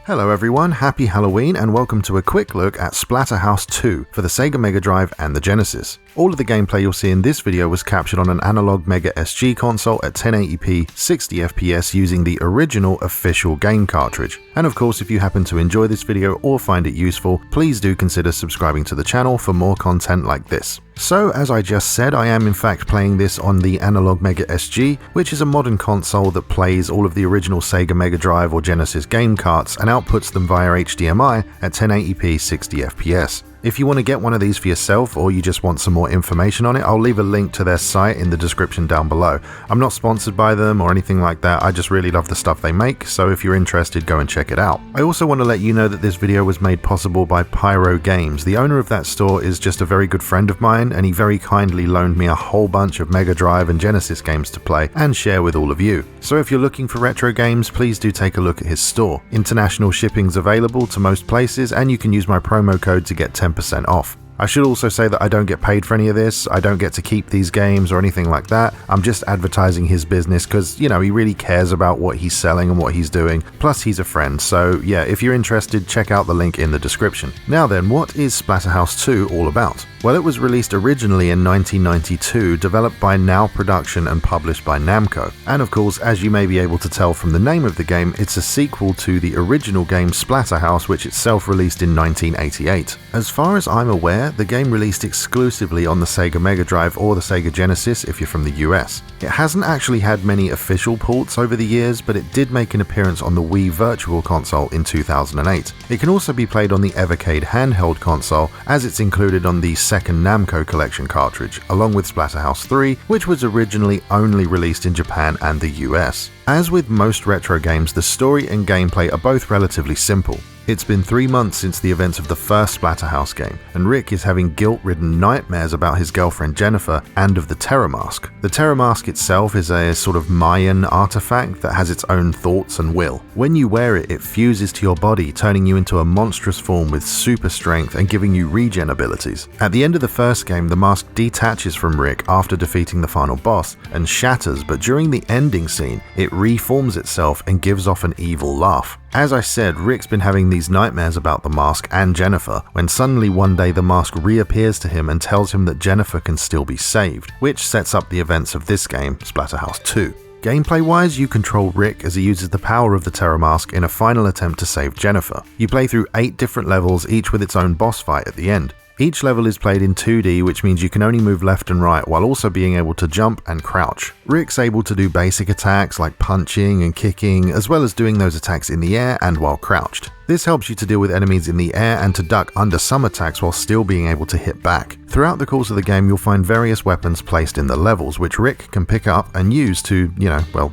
Hello everyone, happy Halloween and welcome to a quick look at Splatterhouse 2 for the Sega Mega Drive and the Genesis. All of the gameplay you'll see in this video was captured on an Analogue Mega SG console at 1080p 60fps using the original official game cartridge. And of course, if you happen to enjoy this video or find it useful, please do consider subscribing to the channel for more content like this. So, as I just said, I am in fact playing this on the Analogue Mega SG, which is a modern console that plays all of the original Sega Mega Drive or Genesis game carts and outputs them via HDMI at 1080p 60fps. If you want to get one of these for yourself or you just want some more information on it, I'll leave a link to their site in the description down below. I'm not sponsored by them or anything like that, I just really love the stuff they make, so if you're interested, go and check it out. I also want to let you know that this video was made possible by Pyro Games. The owner of that store is just a very good friend of mine, and he very kindly loaned me a whole bunch of Mega Drive and Genesis games to play and share with all of you. So if you're looking for retro games, please do take a look at his store. International shipping's available to most places, and you can use my promo code to get 10% off. I should also say that I don't get paid for any of this, I don't get to keep these games or anything like that. I'm just advertising his business because, you know, he really cares about what he's selling and what he's doing. Plus he's a friend, so yeah, if you're interested, check out the link in the description. Now then, what is Splatterhouse 2 all about? Well, it was released originally in 1992, developed by Now Production and published by Namco. And of course, as you may be able to tell from the name of the game, it's a sequel to the original game Splatterhouse, which itself released in 1988. As far as I'm aware, the game released exclusively on the Sega Mega Drive or the Sega Genesis if you're from the US. It hasn't actually had many official ports over the years, but it did make an appearance on the Wii Virtual Console in 2008. It can also be played on the Evercade handheld console, as it's included on the second Namco Collection cartridge, along with Splatterhouse 3, which was originally only released in Japan and the US. As with most retro games, the story and gameplay are both relatively simple. It's been 3 months since the events of the first Splatterhouse game, and Rick is having guilt-ridden nightmares about his girlfriend Jennifer and of the Terror Mask. The Terror Mask itself is a sort of Mayan artifact that has its own thoughts and will. When you wear it, it fuses to your body, turning you into a monstrous form with super strength and giving you regen abilities. At the end of the first game, the mask detaches from Rick after defeating the final boss and shatters, but during the ending scene, it reforms itself and gives off an evil laugh. As I said, Rick's been having these nightmares about the mask and Jennifer, when suddenly one day the mask reappears to him and tells him that Jennifer can still be saved, which sets up the events of this game, Splatterhouse 2. Gameplay-wise, you control Rick as he uses the power of the Terror Mask in a final attempt to save Jennifer. You play through 8 different levels, each with its own boss fight at the end. Each level is played in 2D, which means you can only move left and right while also being able to jump and crouch. Rick's able to do basic attacks like punching and kicking, as well as doing those attacks in the air and while crouched. This helps you to deal with enemies in the air and to duck under some attacks while still being able to hit back. Throughout the course of the game, you'll find various weapons placed in the levels, which Rick can pick up and use to,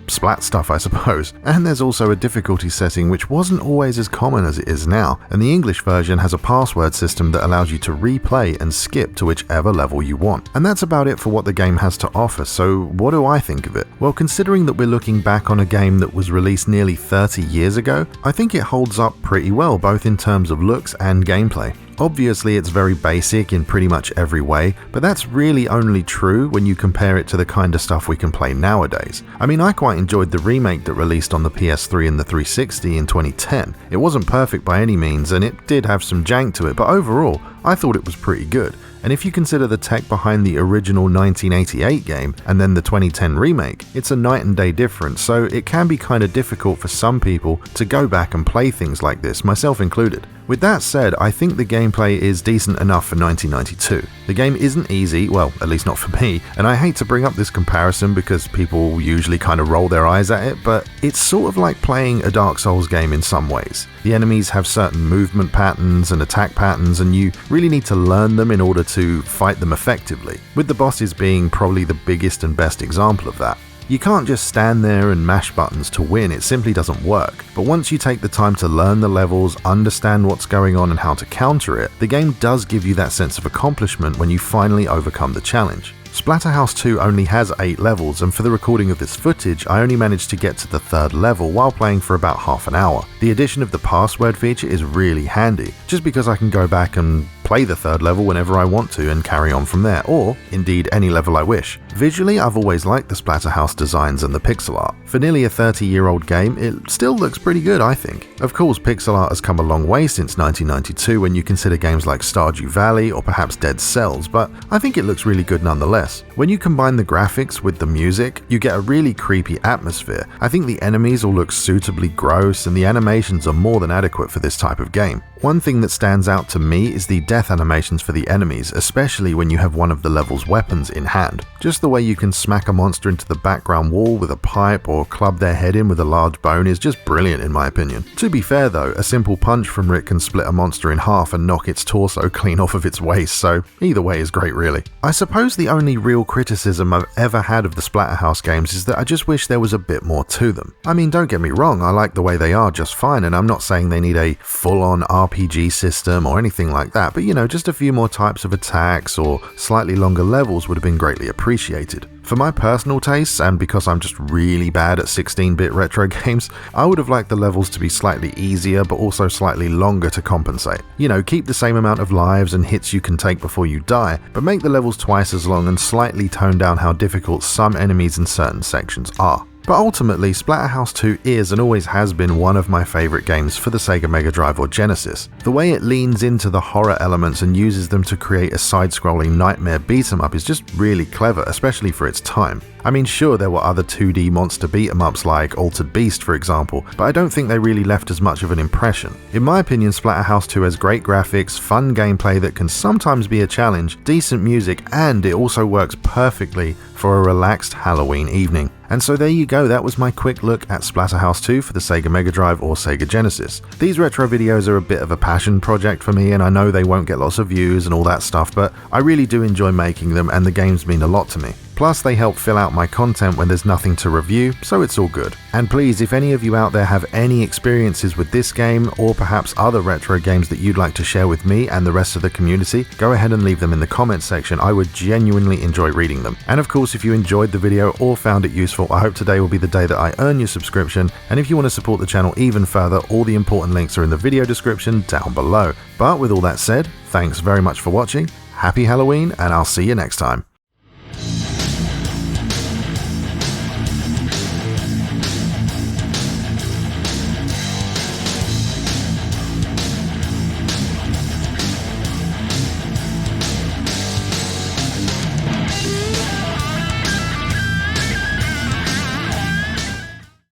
splat stuff, I suppose. And there's also a difficulty setting which wasn't always as common as it is now, and the English version has a password system that allows you to replay and skip to whichever level you want. And that's about it for what the game has to offer, so what do I think of it? Well, considering that we're looking back on a game that was released nearly 30 years ago, I think it holds up pretty well, both in terms of looks and gameplay. Obviously, it's very basic in pretty much every way, but that's really only true when you compare it to the kind of stuff we can play nowadays. I mean, I quite enjoyed the remake that released on the PS3 and the 360 in 2010. It wasn't perfect by any means, and it did have some jank to it, but overall, I thought it was pretty good. And if you consider the tech behind the original 1988 game and then the 2010 remake, it's a night and day difference, so it can be kind of difficult for some people to go back and play things like this, myself included. With that said, I think the gameplay is decent enough for 1992. The game isn't easy, well, at least not for me, and I hate to bring up this comparison because people usually kind of roll their eyes at it, but it's sort of like playing a Dark Souls game in some ways. The enemies have certain movement patterns and attack patterns, and you really need to learn them in order to fight them effectively, with the bosses being probably the biggest and best example of that. You can't just stand there and mash buttons to win, it simply doesn't work. But once you take the time to learn the levels, understand what's going on and how to counter it, the game does give you that sense of accomplishment when you finally overcome the challenge. Splatterhouse 2 only has 8 levels, and for the recording of this footage, I only managed to get to the 3rd level while playing for about half an hour. The addition of the password feature is really handy, just because I can go back and play the third level whenever I want to and carry on from there, or indeed any level I wish. Visually, I've always liked the Splatterhouse designs and the pixel art. For nearly a 30-year-old game, it still looks pretty good, I think. Of course, pixel art has come a long way since 1992 when you consider games like Stardew Valley or perhaps Dead Cells, but I think it looks really good nonetheless. When you combine the graphics with the music, you get a really creepy atmosphere. I think the enemies all look suitably gross and the animations are more than adequate for this type of game. One thing that stands out to me is the death animations for the enemies, especially when you have one of the level's weapons in hand. Just the way you can smack a monster into the background wall with a pipe or club their head in with a large bone is just brilliant in my opinion. To be fair though, a simple punch from Rick can split a monster in half and knock its torso clean off of its waist, so either way is great really. I suppose the only real criticism I've ever had of the Splatterhouse games is that I just wish there was a bit more to them. I mean, don't get me wrong, I like the way they are just fine, and I'm not saying they need a full-on RPG system or anything like that, but you know, just a few more types of attacks or slightly longer levels would have been greatly appreciated. For my personal tastes, and because I'm just really bad at 16-bit retro games, I would have liked the levels to be slightly easier but also slightly longer to compensate. You know, keep the same amount of lives and hits you can take before you die, but make the levels twice as long and slightly tone down how difficult some enemies in certain sections are. But ultimately, Splatterhouse 2 is and always has been one of my favourite games for the Sega Mega Drive or Genesis. The way it leans into the horror elements and uses them to create a side-scrolling nightmare beat-em-up is just really clever, especially for its time. I mean, sure, there were other 2D monster beat-em-ups like Altered Beast, for example, but I don't think they really left as much of an impression. In my opinion, Splatterhouse 2 has great graphics, fun gameplay that can sometimes be a challenge, decent music, and it also works perfectly for a relaxed Halloween evening. And so there you go, that was my quick look at Splatterhouse 2 for the Sega Mega Drive or Sega Genesis. These retro videos are a bit of a passion project for me, and I know they won't get lots of views and all that stuff, but I really do enjoy making them and the games mean a lot to me. Plus, they help fill out my content when there's nothing to review, so it's all good. And please, if any of you out there have any experiences with this game, or perhaps other retro games that you'd like to share with me and the rest of the community, go ahead and leave them in the comments section. I would genuinely enjoy reading them. And of course, if you enjoyed the video or found it useful, I hope today will be the day that I earn your subscription. And if you want to support the channel even further, all the important links are in the video description down below. But with all that said, thanks very much for watching, happy Halloween, and I'll see you next time.